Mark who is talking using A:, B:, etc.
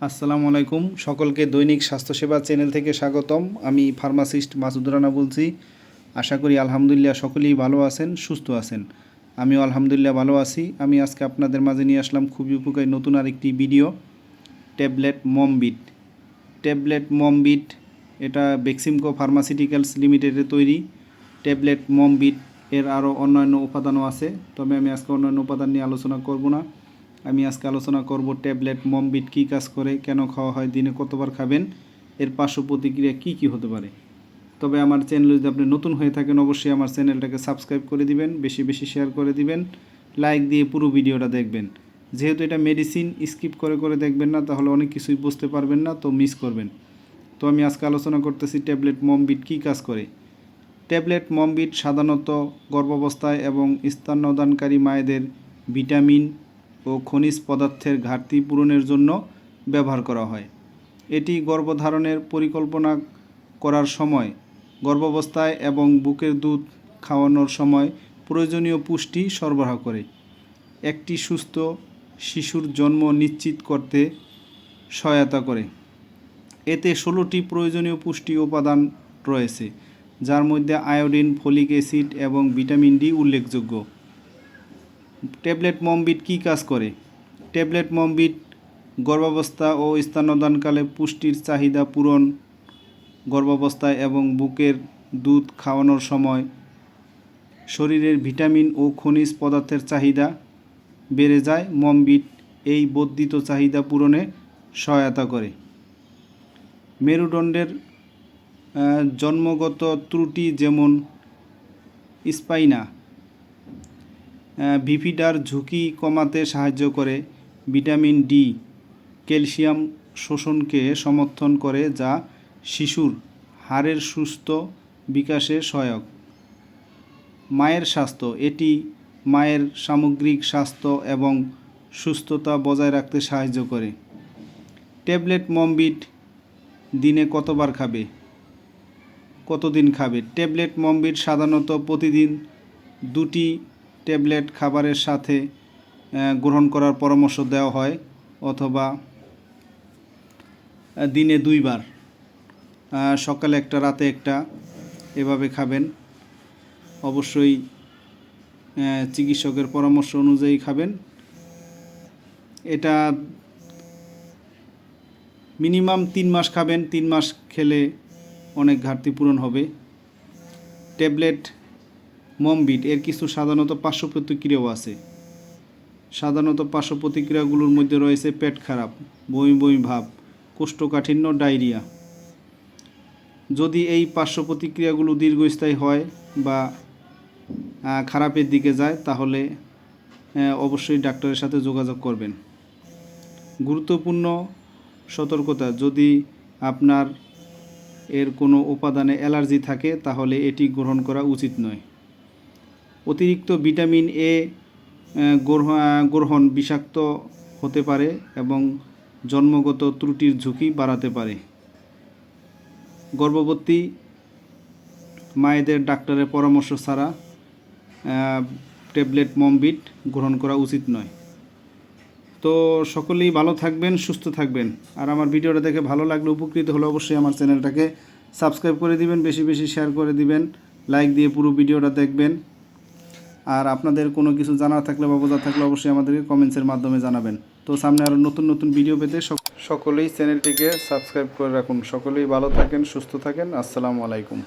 A: আসসালামু আলাইকুম। সকলকে দৈনিক স্বাস্থ্যসেবা চ্যানেল থেকে স্বাগতম। আমি ফার্মাসিস্ট মাসুদ রানা বলছি। আশা করি আলহামদুলিল্লাহ সকলেই ভালো আছেন, সুস্থ আছেন। আমিও আলহামদুলিল্লাহ ভালো আছি। আমি আজকে আপনাদের মাঝে নিয়ে আসলাম খুবই উপকারী নতুন আরেকটি video, tablet Mombit. Tablet Mombit এটা বেক্সিমকো ফার্মাসিউটিক্যালস লিমিটেডের তৈরি। ট্যাবলেট মমবিট এর আরও অন্যান্য উপাদানও আছে, তবে আমি আজকে অন্যান্য উপাদান নিয়ে আলোচনা করব না। আমি আজকে আলোচনা করব ট্যাবলেট মমবিট কী কাজ করে, কেন খাওয়া হয়, দিনে কতবার খাবেন, এর পার্শ্ব প্রতিক্রিয়া কী কী হতে পারে। তবে আমার চ্যানেলে যদি আপনি নতুন হয়ে থাকেন অবশ্যই আমার চ্যানেলটাকে সাবস্ক্রাইব করে দিবেন, বেশি বেশি শেয়ার করে দিবেন, লাইক দিয়ে পুরো ভিডিওটা দেখবেন। যেহেতু এটা মেডিসিন, স্কিপ করে করে দেখবেন না, তাহলে অনেক কিছুই বুঝতে পারবেন না, তো মিস করবেন। তো আমি আজকে আলোচনা করতেছি ট্যাবলেট মমবিট কী কাজ করে। ট্যাবলেট মমবিট সাধারণত গর্ভাবস্থায় এবং স্তন্যদানকারী মায়েদের ভিটামিন ও খনিজ পদার্থের ঘাটতি পূরণের জন্য ব্যবহার করা হয়। এটি গর্ভধারণের পরিকল্পনা করার সময়, গর্ভাবস্থায় এবং বুকের দুধ খাওয়ানোর সময় প্রয়োজনীয় পুষ্টি সরবরাহ করে। একটি সুস্থ শিশুর জন্ম নিশ্চিত করতে সহায়তা করে। এতে 16টি প্রয়োজনীয় পুষ্টি উপাদান রয়েছে, যার মধ্যে আয়োডিন, ফলিক অ্যাসিড এবং ভিটামিন ডি উল্লেখযোগ্য। ট্যাবলেট মমবিট কী কাজ করে? ট্যাবলেট মমবিট গর্ভাবস্থা ও স্তন্যদানকালে পুষ্টির চাহিদা পূরণ, গর্ভাবস্থায় এবং বুকের দুধ খাওয়ানোর সময় শরীরের ভিটামিন ও খনিজ পদার্থের চাহিদা বেড়ে যায়। মমবিট এই বর্ধিত চাহিদা পূরণে সহায়তা করে। মেরুদণ্ডের জন্মগত ত্রুটি যেমন স্পাইনা বিফিডার ঝুঁকি কমাতে সাহায্য করে। ভিটামিন ডি ক্যালসিয়াম শোষণকে সমর্থন করে, যা শিশুর হাড়ের সুস্থ বিকাশে সহায়ক। মায়ের স্বাস্থ্য, এটি মায়ের সামগ্রিক স্বাস্থ্য এবং সুস্থতা বজায় রাখতে সাহায্য করে। ট্যাবলেট মমবিট দিনে কতবার খাবে, কতদিন খাবে? ট্যাবলেট মমবিট সাধারণত প্রতিদিন 2টি ট্যাবলেট খাবারের সাথে গ্রহণ করার পরামর্শ দেওয়া হয়, অথবা দিনে 2বার, সকালে একটা, রাতে একটা, এভাবে খাবেন। অবশ্যই চিকিৎসকের পরামর্শ অনুযায়ী খাবেন। এটা মিনিমাম 3 মাস খাবেন। 3 মাস খেলে অনেক ঘাটতি পূরণ হবে। ট্যাবলেট মমবিট এর কিছু সাধারণত পার্শ্ব প্রতিক্রিয়াও আছে। সাধারণত পার্শ্ব প্রতিক্রিয়াগুলোর মধ্যে রয়েছে পেট খারাপ, বমি বমি ভাব, কোষ্ঠকাঠিন্য, ডায়রিয়া। যদি এই পার্শ্ব প্রতিক্রিয়াগুলো দীর্ঘস্থায়ী হয় বা খারাপের দিকে যায়, তাহলে অবশ্যই ডাক্তারের সাথে যোগাযোগ করবেন। গুরুত্বপূর্ণ সতর্কতা, যদি আপনার এর কোনো উপাদানে অ্যালার্জি থাকে তাহলে এটি গ্রহণ করা উচিত নয়। অতিরিক্ত ভিটামিন এ গ্রহণ বিষাক্ত হতে পারে এবং জন্মগত ত্রুটির ঝুঁকি বাড়াতে পারে। গর্ভবতী মায়েদের ডাক্তারের পরামর্শ ছাড়া ট্যাবলেট মমবিট গ্রহণ করা উচিত নয়। তো সকলেই ভালো থাকবেন, সুস্থ থাকবেন। আর আমার ভিডিওটা দেখে ভালো লাগলে, উপকৃত হলে অবশ্যই আমার চ্যানেলটাকে সাবস্ক্রাইব করে দিবেন, বেশি বেশি শেয়ার করে দিবেন, লাইক দিয়ে পুরো ভিডিওটা দেখবেন। আর আপনাদের কোনো কিছু জানার থাকলে বা বোঝার থাকলে অবশ্যই আমাদেরকে কমেন্টসের মাধ্যমে জানাবেন। তো সামনে আরও নতুন নতুন ভিডিও পেতে সকলেই চ্যানেলটিকে সাবস্ক্রাইব করে রাখুন। সকলেই ভালো থাকেন, সুস্থ থাকেন। আসসালামু আলাইকুম।